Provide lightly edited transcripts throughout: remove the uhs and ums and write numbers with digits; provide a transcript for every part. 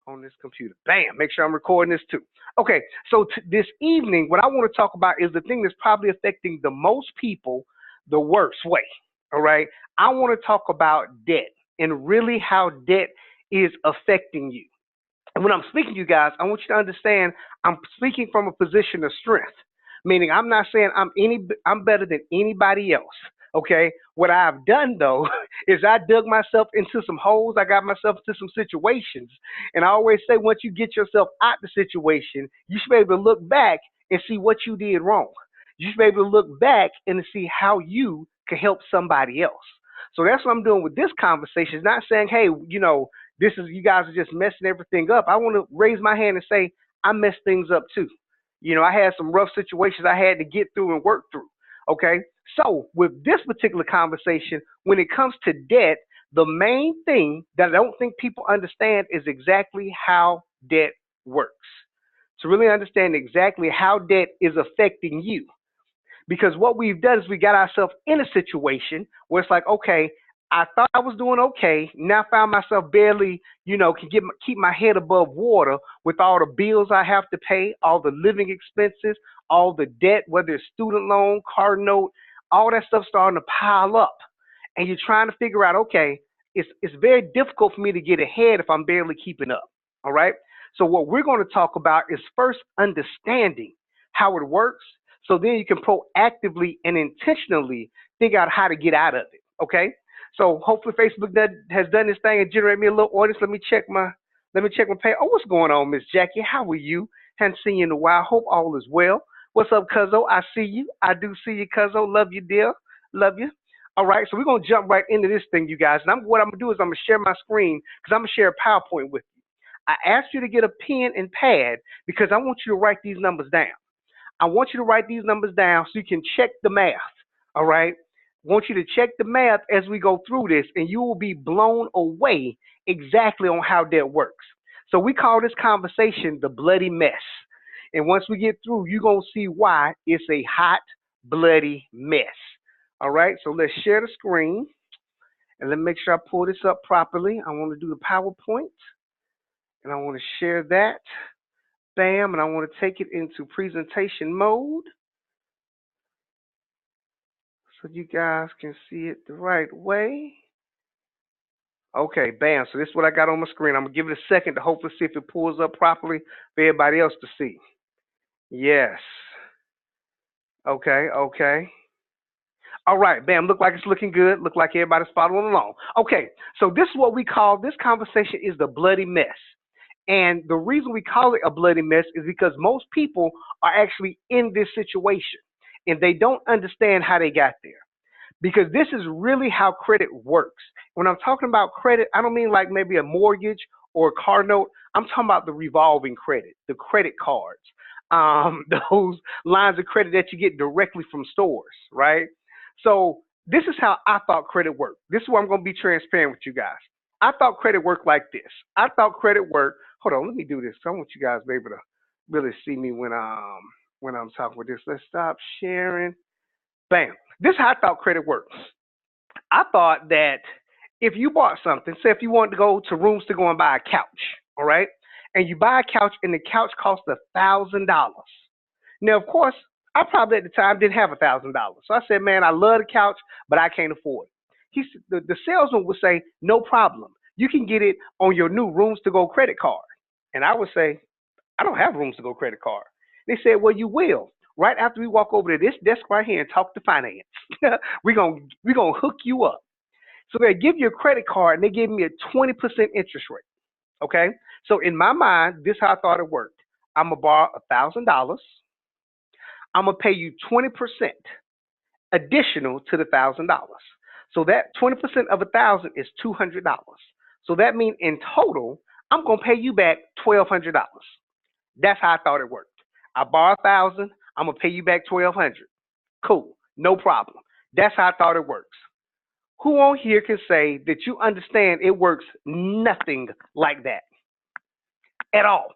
on this computer. Bam, make sure I'm recording this too. Okay, so this evening, what I want to talk about is the thing that's probably affecting the most people the worst way. All right, I want to talk about debt and really how debt is affecting you. And when I'm speaking to you guys, I want you to understand I'm speaking from a position of strength, meaning I'm not saying I'm better than anybody else. Okay, what I've done though is I dug myself into some holes. I got myself into some situations, and I always say once you get yourself out the situation, you should be able to look back and see what you did wrong. You should be able to look back and see how you can help somebody else. So that's what I'm doing with this conversation. It's not saying, hey, this is you guys are just messing everything up. I want to raise my hand and say I messed things up too. I had some rough situations I had to get through and work through. Okay. So with this particular conversation, when it comes to debt, the main thing that I don't think people understand is exactly how debt works. To really understand exactly how debt is affecting you. Because what we've done is we got ourselves in a situation where it's like, okay, I thought I was doing okay. Now I found myself barely, can keep my head above water with all the bills I have to pay, all the living expenses, all the debt, whether it's student loan, car note, all that stuff starting to pile up. And you're trying to figure out, okay, it's very difficult for me to get ahead if I'm barely keeping up. All right. So what we're going to talk about is first understanding how it works. So then you can proactively and intentionally figure out how to get out of it. Okay. So hopefully Facebook has done this thing and generated me a little audience. Let me check my page. Oh, what's going on, Miss Jackie? How are you? Hadn't seen you in a while. Hope all is well. What's up, Cuzzo? I see you. I do see you, Cuzzo. Love you, dear. Love you. All right, so we're gonna jump right into this thing, you guys. And what I'm gonna do is I'm gonna share my screen because I'm gonna share a PowerPoint with you. I asked you to get a pen and pad because I want you to write these numbers down. I want you to write these numbers down so you can check the math. All right. I want you to check the math as we go through this, and you will be blown away exactly on how that works. So we call this conversation the bloody mess. And once we get through, you're going to see why it's a hot, bloody mess. All right. So let's share the screen. And let me make sure I pull this up properly. I want to do the PowerPoint. And I want to share that. Bam. And I want to take it into presentation mode, so you guys can see it the right way. Okay, bam. So this is what I got on my screen. I'm going to give it a second to hopefully see if it pulls up properly for everybody else to see. Yes. Okay. All right, bam. Look like it's looking good. Look like everybody's following along. Okay, so this is what we call, this conversation is the bloody mess. And the reason we call it a bloody mess is because most people are actually in this situation and they don't understand how they got there. Because this is really how credit works. When I'm talking about credit, I don't mean like maybe a mortgage or a car note. I'm talking about the revolving credit, the credit cards, those lines of credit that you get directly from stores, right? So this is how I thought credit worked. This is where I'm going to be transparent with you guys. I thought credit worked like this. I thought credit worked. Hold on, let me do this. I want you guys to be able to really see me when I'm talking with this. Let's stop sharing. Bam. This is how I thought credit works. I thought that if you bought something, say if you wanted to go to Rooms to Go and buy a couch, all right, and you buy a couch and the couch costs $1,000. Now, of course, I probably at the time didn't have $1,000. So I said, man, I love the couch, but I can't afford it. The salesman would say, no problem. You can get it on your new Rooms to Go credit card. And I would say, I don't have Rooms to Go credit card. They said, well, you will. Right after we walk over to this desk right here and talk to finance. we're gonna hook you up. So they give you a credit card and they gave me a 20% interest rate. Okay? So in my mind, this is how I thought it worked. I'm gonna borrow $1,000. I'm gonna pay you 20% additional to the $1,000. So that 20% of $1,000 is $200. So that means in total, I'm gonna pay you back $1,200. That's how I thought it worked. I borrow $1,000. I'm gonna pay you back $1,200. Cool, no problem. That's how I thought it works. Who on here can say that you understand it works nothing like that at all?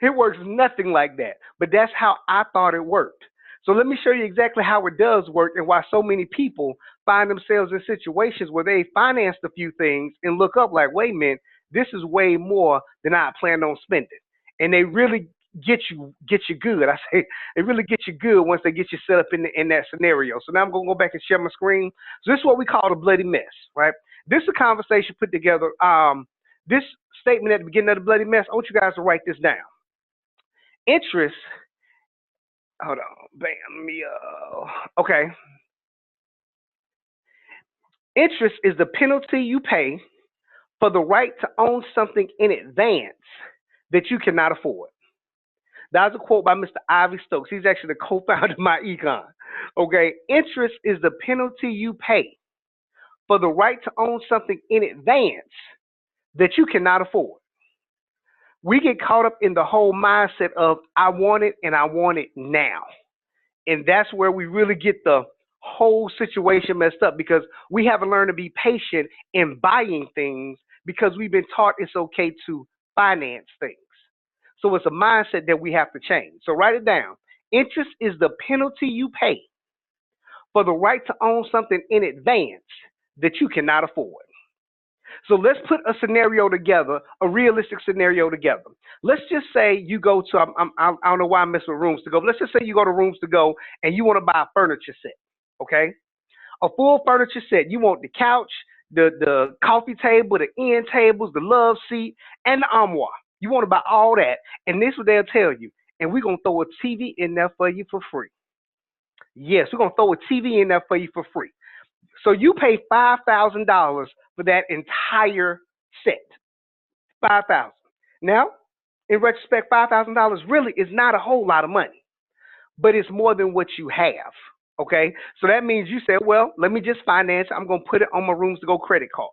It works nothing like that. But that's how I thought it worked. So let me show you exactly how it does work and why so many people find themselves in situations where they financed a few things and look up like, wait a minute, this is way more than I planned on spending. And they really get you good. I say they really get you good once they get you set up in that scenario. So now I'm gonna go back and share my screen. So this is what we call the bloody mess, right? This is a conversation put together. This statement at the beginning of the bloody mess. I want you guys to write this down. Interest. Hold on, bam, me. Okay. Interest is the penalty you pay for the right to own something in advance that you cannot afford. That's a quote by Mr. Ivy Stokes. He's actually the co-founder of My Econ. Okay, interest is the penalty you pay for the right to own something in advance that you cannot afford. We get caught up in the whole mindset of I want it and I want it now. And that's where we really get the whole situation messed up because we haven't learned to be patient in buying things because we've been taught it's okay to finance things. So it's a mindset that we have to change. So write it down. Interest is the penalty you pay for the right to own something in advance that you cannot afford. So let's put a scenario together, a realistic scenario together. Let's just say you go to, I don't know why I'm messing with Rooms to Go, but let's just say you go to Rooms to Go and you want to buy a furniture set, okay? A full furniture set. You want the couch, the coffee table, the end tables, the love seat, and the armoire. You want to buy all that, and this is what they'll tell you. And we're going to throw a TV in there for you for free. Yes, we're going to throw a TV in there for you for free. So you pay $5,000 for that entire set. $5,000. Now, in retrospect, $5,000 really is not a whole lot of money, but it's more than what you have. Okay, so that means you said, well, let me just finance it. I'm going to put it on my Rooms to Go credit card.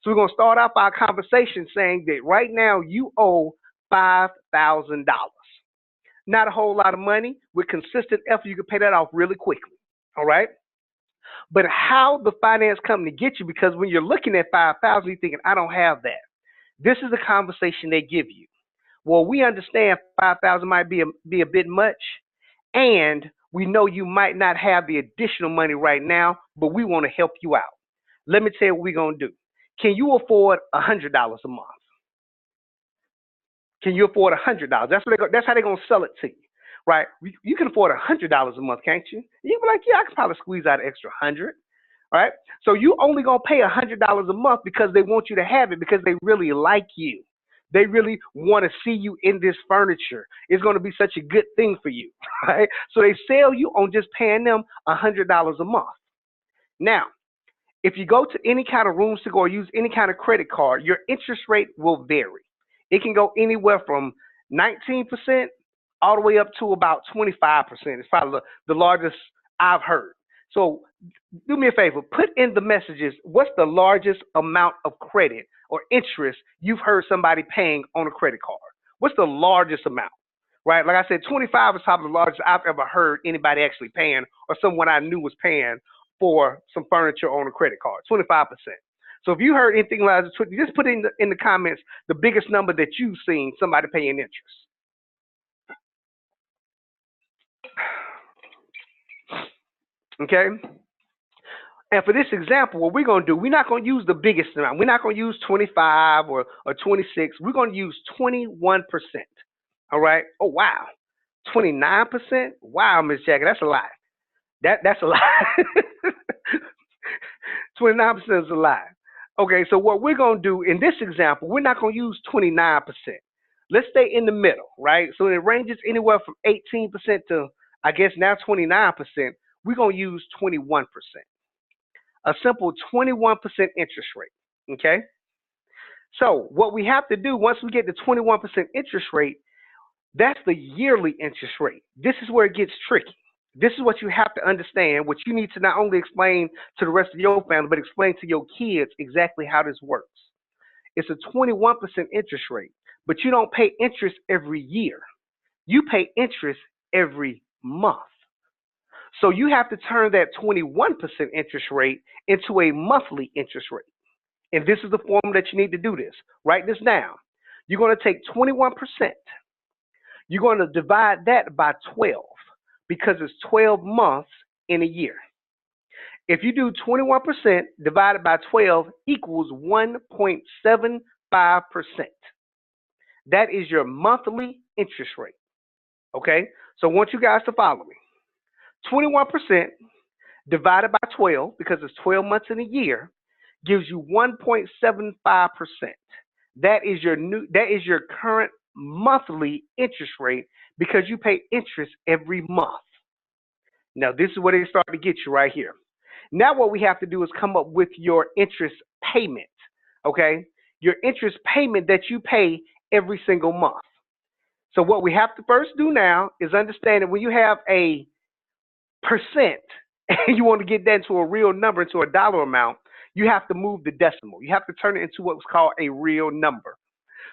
So we're going to start off our conversation saying that right now you owe $5,000. Not a whole lot of money. With consistent effort, you can pay that off really quickly. All right. But how the finance company gets you, because when you're looking at 5,000, you're thinking, I don't have that. This is the conversation they give you. Well, we understand 5,000 might be a bit much, and we know you might not have the additional money right now, but we want to help you out. Let me tell you what we're going to do. Can you afford $100 a month? Can you afford $100? That's how they're going to sell it to you, right? You can afford $100 a month, can't you? You can be like, yeah, I can probably squeeze out an extra 100, right? So you only going to pay $100 a month because they want you to have it because they really like you. They really want to see you in this furniture. It's going to be such a good thing for you, right? So they sell you on just paying them $100 a month. Now, if you go to any kind of Rooms to Go or use any kind of credit card, your interest rate will vary. It can go anywhere from 19% all the way up to about 25%. It's probably the largest I've heard. So do me a favor, put in the messages, what's the largest amount of credit or interest you've heard somebody paying on a credit card? What's the largest amount, right? Like I said, 25 is probably the largest I've ever heard anybody actually paying or someone I knew was paying for some furniture on a credit card, 25%. So if you heard anything like that, just put in the comments the biggest number that you've seen somebody paying interest. Okay? And for this example, what we're going to do, we're not going to use the biggest amount. We're not going to use 25 or 26. We're going to use 21%. All right? Oh, wow. 29%? Wow, Miss Jackie, that's a lot. That's a lot. 29% is a lot. Okay, so what we're going to do in this example, we're not going to use 29%. Let's stay in the middle, right? So it ranges anywhere from 18% to, I guess, now 29%. We're going to use 21%. A simple 21% interest rate, okay? So what we have to do once we get the 21% interest rate, that's the yearly interest rate. This is where it gets tricky. This is what you have to understand, what you need to not only explain to the rest of your family, but explain to your kids exactly how this works. It's a 21% interest rate, but you don't pay interest every year. You pay interest every month. So you have to turn that 21% interest rate into a monthly interest rate. And this is the form that you need to do this. Write this down. You're going to take 21%. You're going to divide that by 12 because it's 12 months in a year. If you do 21% divided by 12 equals $1.7 That is your monthly interest rate. Okay? So I want you guys to follow me. 21% divided by 12, because it's 12 months in a year, gives you 1.75%. That is your current monthly interest rate because you pay interest every month. Now, this is where they start to get you right here. Now, what we have to do is come up with your interest payment, okay? Your interest payment that you pay every single month. So what we have to first do now is understand that when you have a percent and you want to get that into a real number, into a dollar amount, you have to move the decimal. You have to turn it into what's called a real number.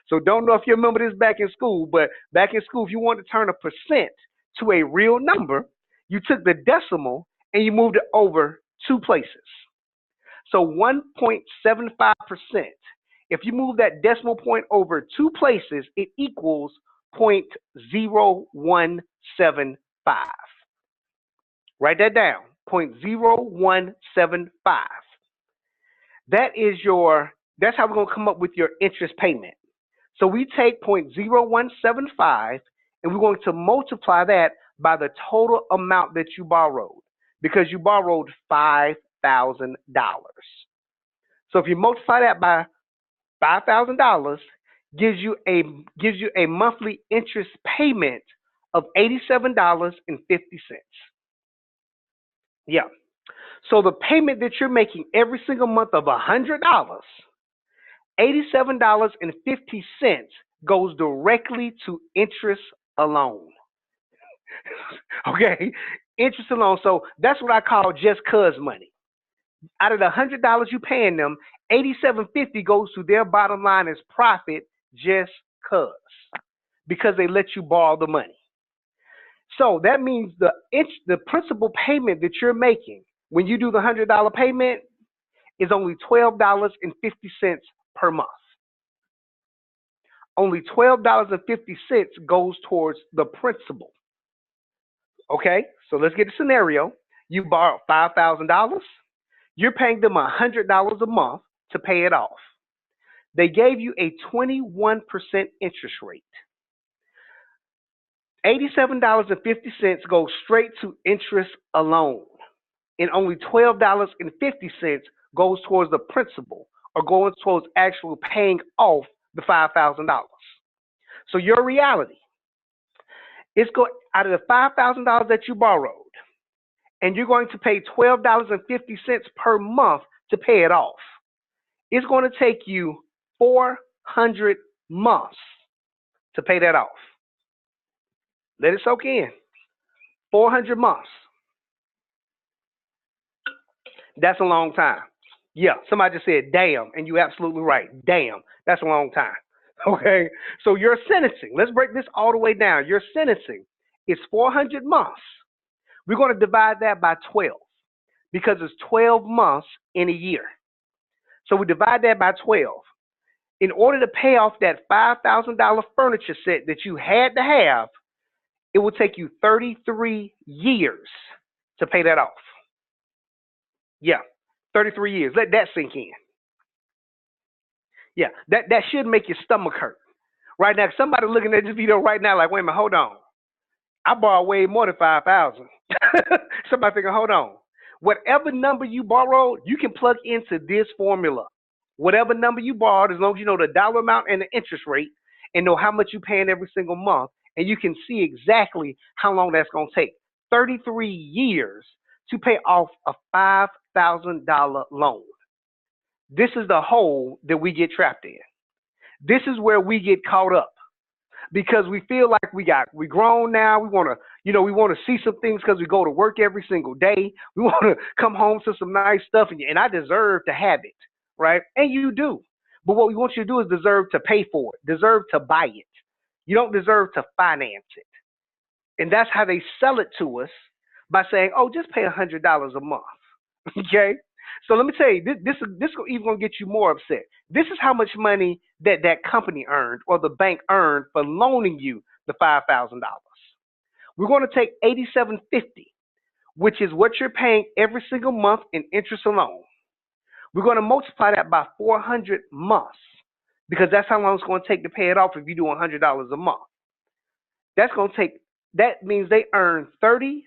So don't know if you remember this back in school, but back in school, if you want to turn a percent to a real number, you took the decimal and you moved it over two places. So 1.75%. If you move that decimal point over two places, it equals 0.0175. Write that down, 0.0175. That's how we're going to come up with your interest payment. So we take 0.0175 and we're going to multiply that by the total amount that you borrowed, because you borrowed $5,000. So if you multiply that by $5,000, gives you a monthly interest payment of $87.50. Yeah. So the payment that you're making every single month of $100, $87.50 goes directly to interest alone. Okay, interest alone. So that's what I call just cuz money. Out of the $100 you paying them, $87.50 goes to their bottom line as profit, just cuz, because they let you borrow the money. So that means the principal payment that you're making when you do the $100 payment is only $12.50 per month. Only $12.50 goes towards the principal. Okay, so let's get a scenario. You borrowed $5,000. You're paying them $100 a month to pay it off. They gave you a 21% interest rate. $87.50 goes straight to interest alone, and only $12.50 goes towards the principal, or going towards actually paying off the $5,000. So your reality is go out of the $5,000 that you borrowed, and you're going to pay $12.50 per month to pay it off. It's going to take you 400 months to pay that off. Let it soak in. 400 months. That's a long time. Yeah, somebody just said, damn, and you're absolutely right. Damn, that's a long time. Okay, so your sentencing, let's break this all the way down. Your sentencing is 400 months. We're going to divide that by 12 because it's 12 months in a year. So we divide that by 12. In order to pay off that $5,000 furniture set that you had to have, it will take you 33 years to pay that off. Yeah, 33 years. Let that sink in. Yeah, that should make your stomach hurt. Right now, somebody looking at this video right now like, wait a minute, hold on. I borrowed way more than 5,000. Somebody thinking, hold on. Whatever number you borrowed, you can plug into this formula. Whatever number you borrowed, as long as you know the dollar amount and the interest rate and know how much you're paying every single month, and you can see exactly how long that's going to take. 33 years to pay off a $5,000 loan. This is the hole that we get trapped in. This is where we get caught up because we feel like we grown now. We want to see some things because we go to work every single day. We want to come home to some nice stuff, and I deserve to have it, right? And you do. But what we want you to do is deserve to pay for it, deserve to buy it. You don't deserve to finance it. And that's how they sell it to us, by saying, oh, just pay $100 a month. Okay? So let me tell you, this is even going to get you more upset. This is how much money that company earned, or the bank earned, for loaning you the $5,000. We're going to take $87.50, which is what you're paying every single month in interest alone. We're going to multiply that by 400 months. because that's how long it's going to take to pay it off if you do $100 a month. That's going to take, that means they earn $35,000.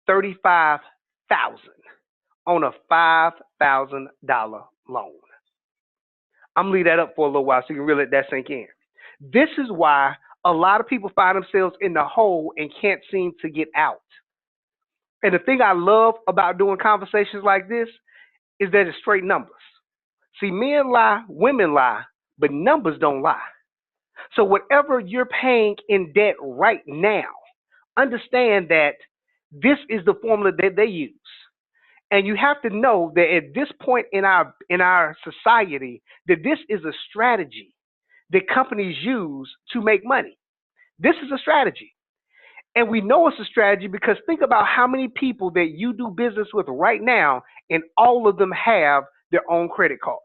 35,000 on a $5,000 loan. I'm gonna leave that up for a little while so you can really let that sink in. This is why a lot of people find themselves in the hole and can't seem to get out. And the thing I love about doing conversations like this is that it's straight numbers. See, men lie, women lie, but numbers don't lie. So whatever you're paying in debt right now, understand that this is the formula that they use. And you have to know that at this point in our society, that this is a strategy that companies use to make money. This is a strategy. And we know it's a strategy because think about how many people that you do business with right now, and all of them have their own credit card.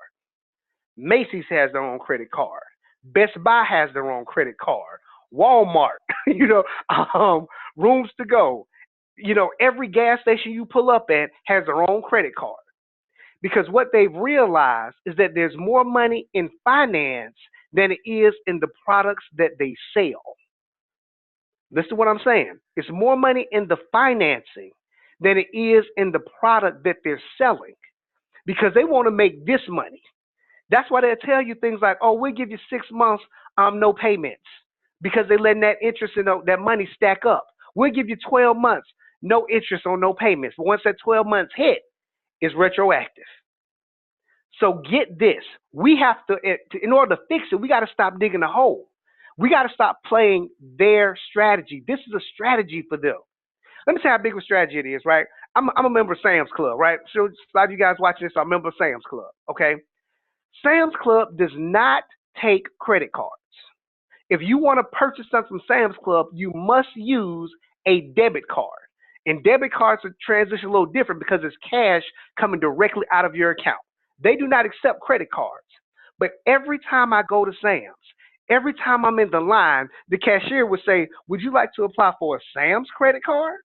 Macy's has their own credit card. Best Buy has their own credit card. Walmart, Rooms to Go. Every gas station you pull up at has their own credit card. Because what they've realized is that there's more money in finance than it is in the products that they sell. Listen to what I'm saying. It's more money in the financing than it is in the product that they're selling because they want to make this money. That's why they'll tell you things like, oh, we'll give you 6 months, no payments, because they're letting that interest and that money stack up. We'll give you 12 months, no interest on no payments. But once that 12 months hit, it's retroactive. So get this. We have to, in order to fix it, we got to stop digging a hole. We got to stop playing their strategy. This is a strategy for them. Let me tell you how big of a strategy it is, right? I'm a member of Sam's Club, right? So a lot of you guys watching this are a member of Sam's Club, okay? Sam's Club does not take credit cards. If you want to purchase something from Sam's Club, you must use a debit card. And debit cards are transition a little different because it's cash coming directly out of your account. They do not accept credit cards. But every time I go to Sam's, every time I'm in the line, the cashier would say, would you like to apply for a Sam's credit card?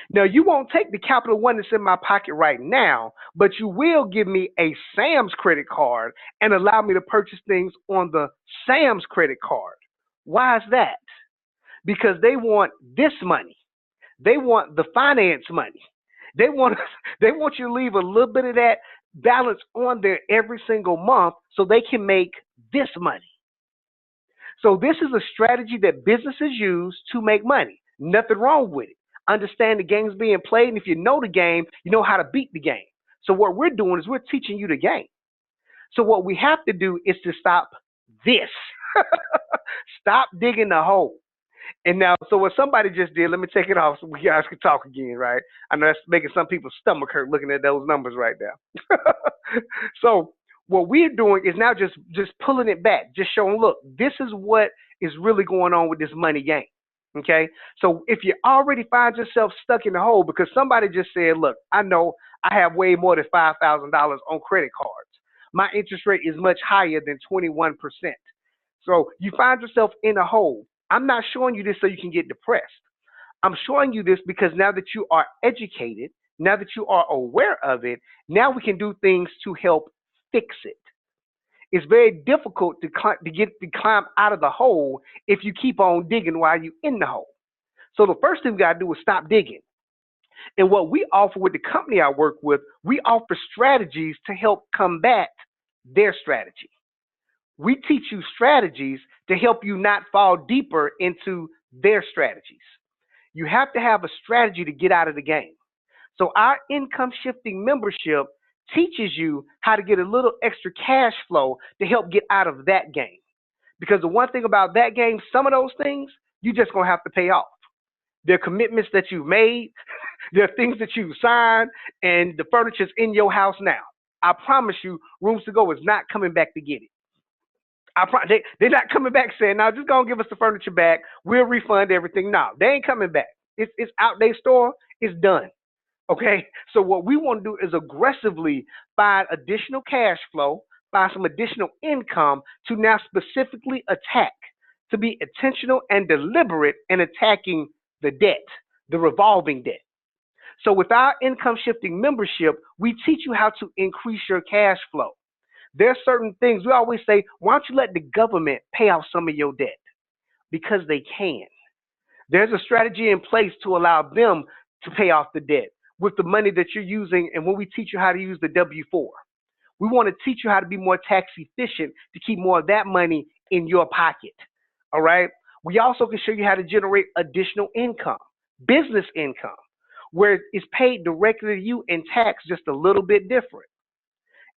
Now, you won't take the Capital One that's in my pocket right now, but you will give me a Sam's credit card and allow me to purchase things on the Sam's credit card. Why is that? Because they want this money. They want the finance money. They want you to leave a little bit of that balance on there every single month so they can make this money. So this is a strategy that businesses use to make money. Nothing wrong with it. Understand the game's being played, and if you know the game, you know how to beat the game. So what we're doing is we're teaching you the game. So what we have to do is to stop this. Stop digging the hole. And now, so what somebody just did, let me take it off so we guys can talk again, right? I know that's making some people's stomach hurt looking at those numbers right now. So what we're doing is now just pulling it back, just showing, look, this is what is really going on with this money game. Okay, so if you already find yourself stuck in the hole because somebody just said, look, I know I have way more than $5,000 on credit cards. My interest rate is much higher than 21%. So you find yourself in a hole. I'm not showing you this so you can get depressed. I'm showing you this because now that you are educated, now that you are aware of it, now we can do things to help fix it. It's very difficult to climb out of the hole if you keep on digging while you're in the hole. So the first thing we got to do is stop digging. And what we offer with the company I work with, we offer strategies to help combat their strategy. We teach you strategies to help you not fall deeper into their strategies. You have to have a strategy to get out of the game. So our income shifting membership teaches you how to get a little extra cash flow to help get out of that game. Because the one thing about that game, some of those things, you're just going to have to pay off. There are commitments that you've made, there are things that you've signed, and the furniture's in your house now. I promise you, Rooms to Go is not coming back to get it. They're not coming back saying, now just go and give us the furniture back, we'll refund everything. No, they ain't coming back. It's out their store, it's done. Okay, so what we want to do is aggressively find additional cash flow, find some additional income to now specifically attack, to be intentional and deliberate in attacking the debt, the revolving debt. So with our income shifting membership, we teach you how to increase your cash flow. There's certain things we always say, why don't you let the government pay off some of your debt? Because they can. There's a strategy in place to allow them to pay off the debt with the money that you're using. And when we teach you how to use the W 4, we want to teach you how to be more tax efficient to keep more of that money in your pocket. All right. We also can show you how to generate additional income, business income, where it's paid directly to you and taxed just a little bit different.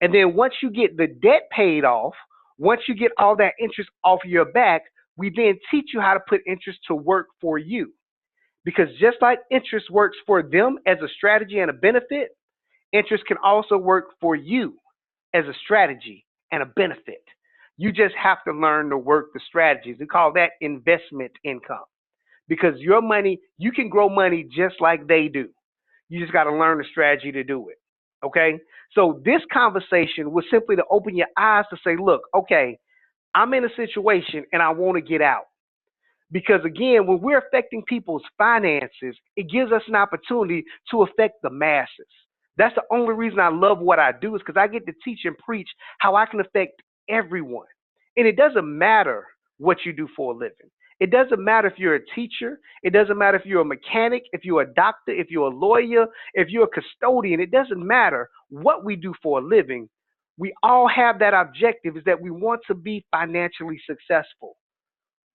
And then once you get the debt paid off, once you get all that interest off your back, we then teach you how to put interest to work for you. Because just like interest works for them as a strategy and a benefit, interest can also work for you as a strategy and a benefit. You just have to learn to work the strategies. We call that investment income. Because your money, you can grow money just like they do. You just got to learn the strategy to do it. Okay? So this conversation was simply to open your eyes to say, look, okay, I'm in a situation and I want to get out. Because again, when we're affecting people's finances, it gives us an opportunity to affect the masses. That's the only reason I love what I do, is because I get to teach and preach how I can affect everyone. And it doesn't matter what you do for a living. It doesn't matter if you're a teacher. It doesn't matter if you're a mechanic, if you're a doctor, if you're a lawyer, if you're a custodian. It doesn't matter what we do for a living. We all have that objective, is that we want to be financially successful.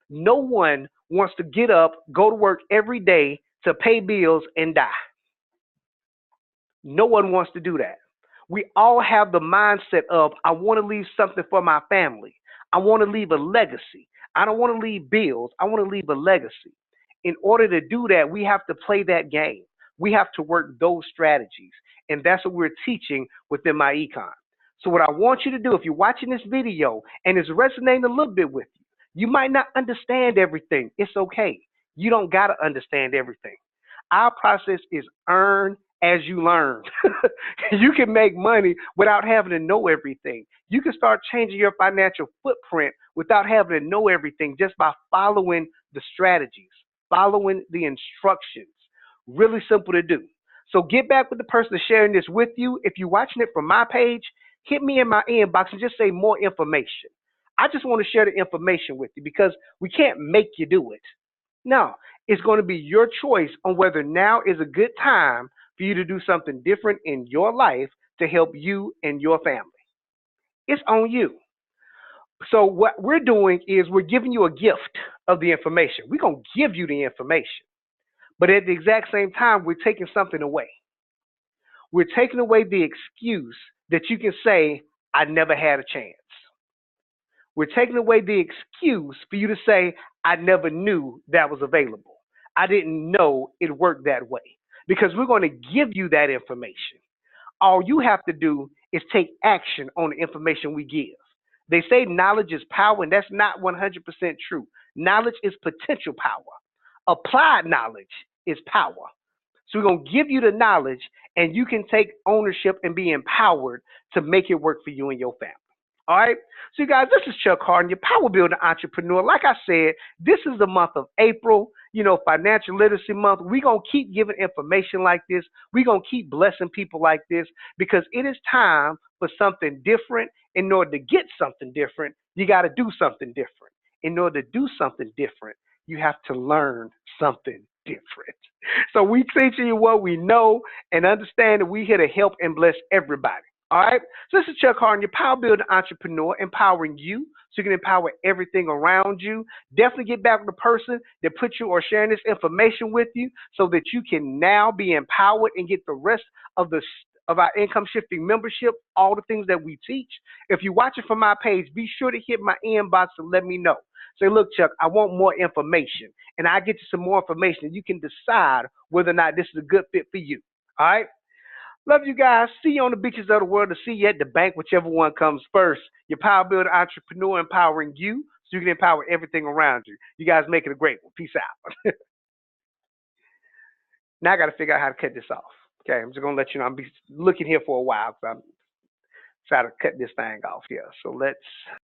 No one wants to get up, go to work every day to pay bills and die. No one wants to do that. We all have the mindset of, I want to leave something for my family. I want to leave a legacy. I don't want to leave bills. I want to leave a legacy. In order to do that, we have to play that game. We have to work those strategies. And that's what we're teaching within my econ. So what I want you to do, if you're watching this video and it's resonating a little bit with you, you might not understand everything. It's okay. You don't got to understand everything. Our process is earn as you learn. You can make money without having to know everything. You can start changing your financial footprint without having to know everything, just by following the strategies, following the instructions. Really simple to do. So get back with the person sharing this with you. If you're watching it from my page, hit me in my inbox and just say more information. I just want to share the information with you, because we can't make you do it. No, it's going to be your choice on whether now is a good time for you to do something different in your life to help you and your family. It's on you. So what we're doing is we're giving you a gift of the information. We're going to give you the information. But at the exact same time, we're taking something away. We're taking away the excuse that you can say, I never had a chance. We're taking away the excuse for you to say, I never knew that was available. I didn't know it worked that way. Because we're going to give you that information. All you have to do is take action on the information we give. They say knowledge is power, and that's not 100% true. Knowledge is potential power. Applied knowledge is power. So we're going to give you the knowledge, and you can take ownership and be empowered to make it work for you and your family. All right. So, you guys, this is Chuck Harden, your Power Builder Entrepreneur. Like I said, this is the month of April, Financial Literacy Month. We're going to keep giving information like this. We're going to keep blessing people like this, because it is time for something different. In order to get something different, you got to do something different. In order to do something different, you have to learn something different. So we teaching you what we know, and understand that we're here to help and bless everybody. All right. So this is Chuck Harden, your Power Builder Entrepreneur, empowering you so you can empower everything around you. Definitely get back with the person that put you or sharing this information with you, so that you can now be empowered and get the rest of our income shifting membership, all the things that we teach. If you're watching from my page, be sure to hit my inbox and let me know. Say, look, Chuck, I want more information, and I get you some more information, and you can decide whether or not this is a good fit for you. All right. Love you guys. See you on the beaches of the world, to see you at the bank, whichever one comes first. Your Power Builder Entrepreneur, empowering you so you can empower everything around you. You guys make it a great one. Peace out. Now I got to figure out how to cut this off. Okay, I'm just going to let you know. I'll be looking here for a while, because I'm trying to cut this thing off here. So let's